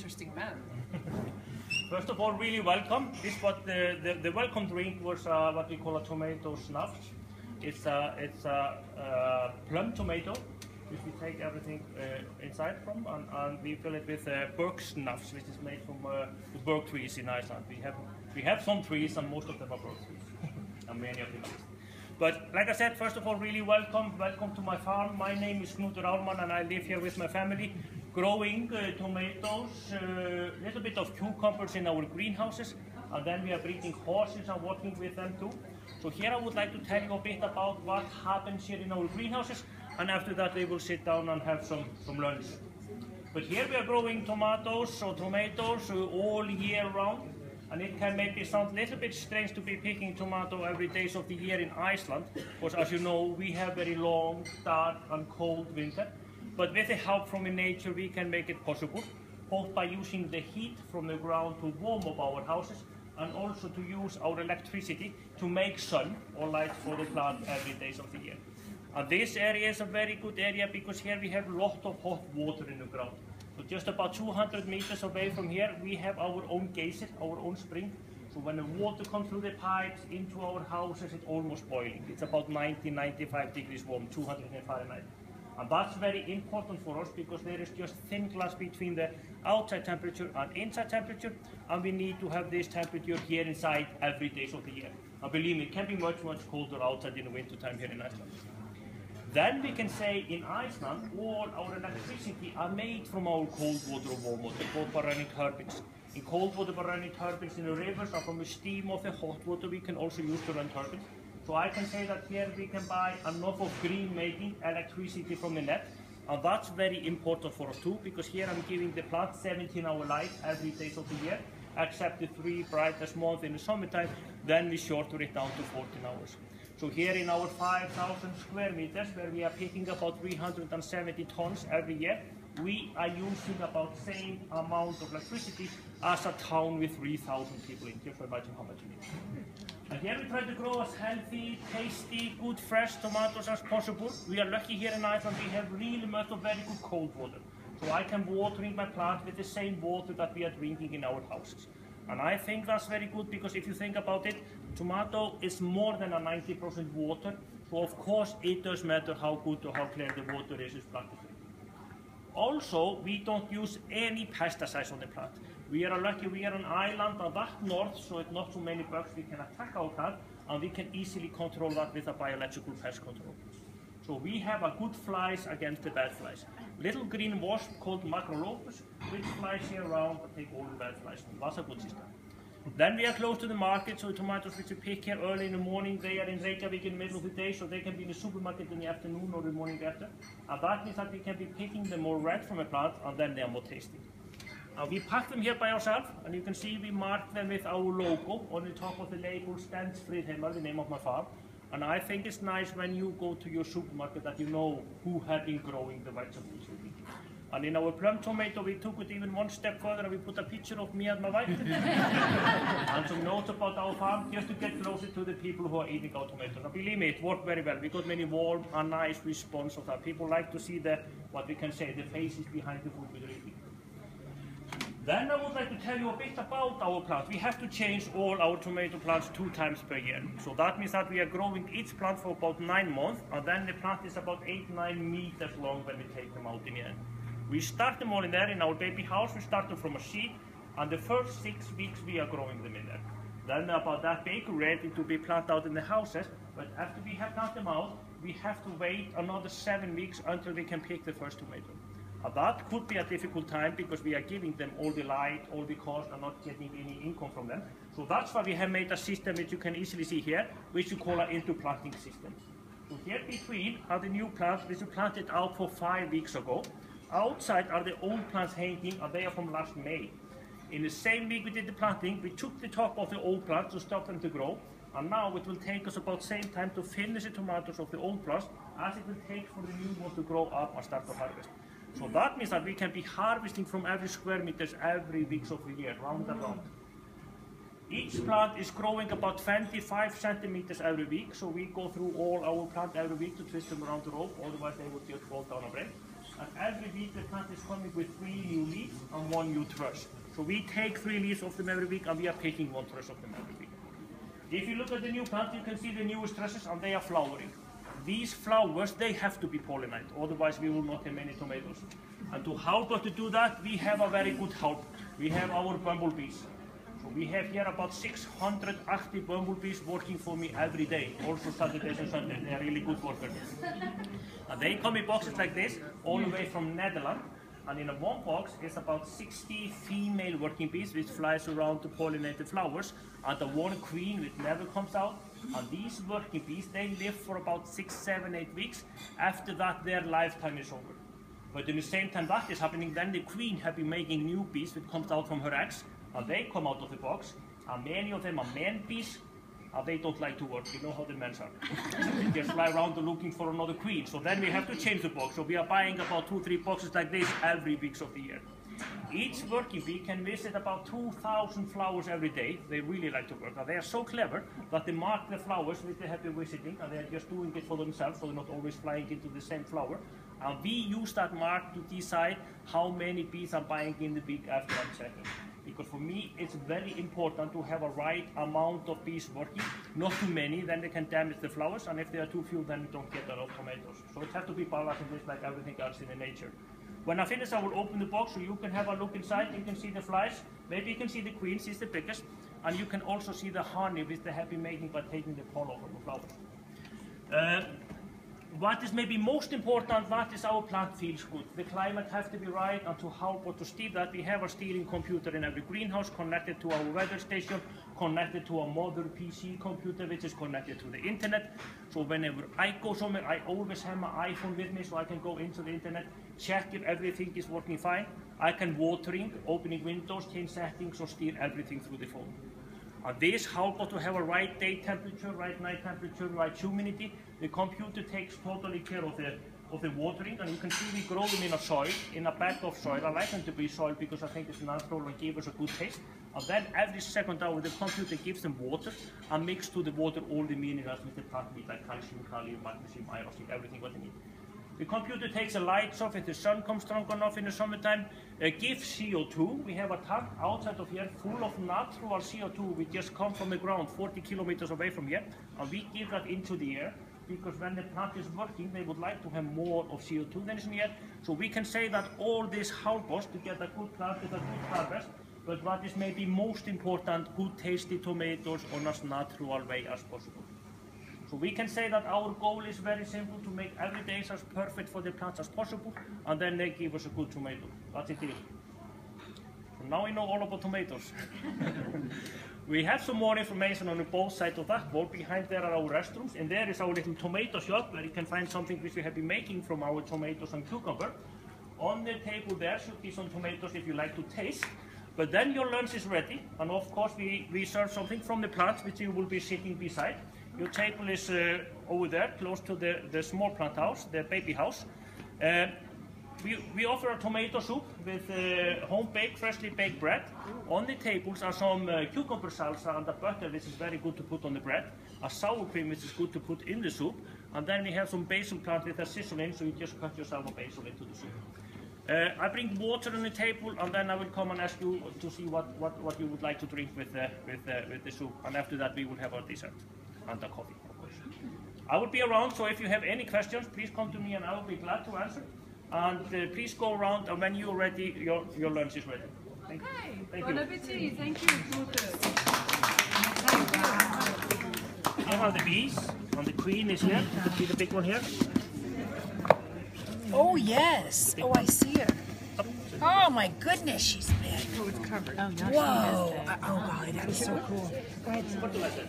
interesting man. First of all, really welcome. The welcome drink was what we call a tomato schnapps. It's a plum tomato, which we take everything inside from, and we fill it with berg schnapps, which is made from the berg trees in Iceland. We have some trees, and most of them are berg trees, and many of them are. But like I said, first of all, really welcome to my farm. My name is Knútur Ármann, and I live here with my family, growing tomatoes, a little bit of cucumbers in our greenhouses, and then we are breeding horses and working with them too. So here I would like to tell you a bit about what happens here in our greenhouses, and after that we will sit down and have some lunch. But here we are growing tomatoes all year round. And it can maybe sound a little bit strange to be picking tomato every day of the year in Iceland, because as you know, we have very long, dark and cold winter. But with the help from nature, we can make it possible, both by using the heat from the ground to warm up our houses, and also to use our electricity to make sun or light for the plant every day of the year. And this area is a very good area because here we have a lot of hot water in the ground. So just about 200 meters away from here, we have our own geyser, our own spring. So when the water comes through the pipes into our houses, it's almost boiling. It's about 90-95 degrees warm, 200 Fahrenheit. And that's very important for us because there is just thin glass between the outside temperature and inside temperature, and we need to have this temperature here inside every day of the year. And believe me, it can be much, much colder outside in the winter time here in Iceland. Then we can say in Iceland, all our electricity are made from our cold water or warm water, both by running turbines. In cold water by running turbines in the rivers, and from the steam of the hot water we can also use to run turbines. So I can say that here we can buy enough of green making electricity from the net, and that's very important for us too, because here I'm giving the plant 17-hour light every day of the year, except the 3 brightest months in the summertime, then we shorten it down to 14 hours. So here in our 5,000 square meters, where we are picking about 370 tons every year, we are using about the same amount of electricity as a town with 3,000 people in. Just imagine how much we need. And here we try to grow as healthy, tasty, good, fresh tomatoes as possible. We are lucky here in Iceland, we have really much of very good cold water. So I can watering my plant with the same water that we are drinking in our houses. And I think that's very good because if you think about it, tomato is more than a 90% water. So of course it does matter how good or how clear the water is planted. Also, we don't use any pesticides on the plant. We are lucky we are an island on that north, so it's not so many bugs we can attack our plant, and we can easily control that with a biological pest control. So we have a good flies against the bad flies. Little green wasp called macrolopus, which flies here around and take all the bad flies. That's a good system. Then we are close to the market, so the tomatoes which we pick here early in the morning, they are in Reykjavik in the middle of the day, so they can be in the supermarket in the afternoon or the morning after. And that means that we can be picking them more red from a plant, and then they are more tasty. We pack them here by ourselves, and you can see we mark them with our logo. On the top of the label stands Fridheimar, the name of my farm. And I think it's nice when you go to your supermarket that you know who has been growing the vegetables. And in our plum tomato, we took it even one step further and we put a picture of me and my wife. And some notes about our farm, just to get closer to the people who are eating our tomatoes. And believe me, it worked very well. We got many warm and nice response of that. People like to see the, what we can say, the faces behind the food we're eating. Then I would like to tell you a bit about our plants. We have to change all our tomato plants 2 times per year. So that means that we are growing each plant for about 9 months, and then the plant is about 8-9 meters long when we take them out in the end. We start them all in there in our baby house. We start them from a seed, and the first 6 weeks we are growing them in there. Then they're about that big, ready to be planted out in the houses, but after we have planted them out, we have to wait another 7 weeks until we can pick the first tomato. That could be a difficult time because we are giving them all the light, all the cost, and not getting any income from them. So that's why we have made a system which you can easily see here, which we call an interplanting system. So here between are the new plants which we planted out for 5 weeks ago. Outside are the old plants hanging, and they are from last May. In the same week we did the planting, we took the top of the old plants to stop them to grow, and now it will take us about the same time to finish the tomatoes of the old plants as it will take for the new one to grow up and start to harvest. So that means that we can be harvesting from every square meters every week of the year, round and round. Each plant is growing about 25 centimeters every week, so we go through all our plants every week to twist them around the rope, otherwise they would just fall down and break. And every week the plant is coming with 3 new leaves and 1 new thrush. So we take 3 leaves of them every week and we are picking 1 thrush of them every week. If you look at the new plant, you can see the newest thrushes and they are flowering. These flowers, they have to be pollinated, otherwise we will not have many tomatoes. And to help us to do that, we have a very good help. We have our bumblebees. So we have here about 600 active bumblebees working for me every day, also Saturdays and Sundays. They are really good workers. And they come in boxes like this, all the way from Netherlands. And in a one box is about 60 female working bees which flies around to pollinate the flowers, and the one queen which never comes out. And these working bees, they live for about 6, 7, 8 weeks. After that, their lifetime is over. But in the same time that is happening, then the queen has been making new bees which comes out from her eggs, and they come out of the box. And many of them are man bees. They don't like to work, you know how the men are. They just fly around looking for another queen. So then we have to change the box. So we are buying about 2, 3 boxes like this every week of the year. Each working bee can visit about 2,000 flowers every day. They really like to work. They are so clever that they mark the flowers which they have been visiting, and they are just doing it for themselves, so they're not always flying into the same flower. And we use that mark to decide how many bees are buying in the beak after I'm checking. Because for me, it's very important to have a right amount of bees working, not too many, then they can damage the flowers, and if there are too few, then we don't get a lot of tomatoes. So it has to be balanced in this like everything else in the nature. When I finish, I will open the box so you can have a look inside. You can see the flies, maybe you can see the queen, she's the biggest, and you can also see the honey which they have been making by taking the pollen from the flowers. What is maybe most important, that is our plant feels good. The climate has to be right, and to help or to steer that, we have a steering computer in every greenhouse connected to our weather station, connected to a mother PC computer which is connected to the internet. So whenever I go somewhere, I always have my iPhone with me so I can go into the internet, check if everything is working fine. I can watering, opening windows, change settings, or steer everything through the phone. And this helps us to have a right day temperature, right night temperature, right humidity. The computer takes totally care of the watering, and you can see we grow them in a soil, in a bed of soil. I like them to be soil because I think it's natural and gives us a good taste. And then every second hour the computer gives them water and mixes to the water all the minerals with the plant need, like calcium, kalium, magnesium, iron, everything what they need. The computer takes the lights off if the sun comes strong enough in the summertime, gives CO2. We have a tank outside of here full of natural CO2 which just come from the ground 40 kilometers away from here, and we give that into the air because when the plant is working they would like to have more of CO2 than is in the air. So we can say that all this helps us to get a good plant with a good harvest, but what is maybe most important, good tasty tomatoes on as natural way as possible. So we can say that our goal is very simple, to make every day as perfect for the plants as possible, and then they give us a good tomato. That's it. So now we know all about tomatoes. We have some more information on both sides of that wall. Behind there are our restrooms, and there is our little tomato shop where you can find something which we have been making from our tomatoes and cucumber. On the table there should be some tomatoes if you like to taste. But then your lunch is ready, and of course we serve something from the plants which you will be sitting beside. Your table is over there, close to the small plant house, the baby house. We offer a tomato soup with home-baked, freshly baked bread. On the tables are some cucumber salsa and a butter, which is very good to put on the bread. A sour cream, which is good to put in the soup. And then we have some basil plant with a sizzle in, so you just cut yourself a basil into the soup. I bring water on the table, and then I will come and ask you to see what you would like to drink with the soup. And after that, we will have our dessert and a coffee, of course. I will be around, so if you have any questions, please come to me and I will be glad to answer. And please go around, and when you're ready, your lunch is ready. Thank you. Okay, bon appétit. Thank you. Here are the bees, and the queen is here. You can see the big one here. Oh, yes. Oh, I see her. Oh, my goodness, she's big. Oh, it's covered. Oh, no, Whoa. Oh, golly, that is so cool. What do I say?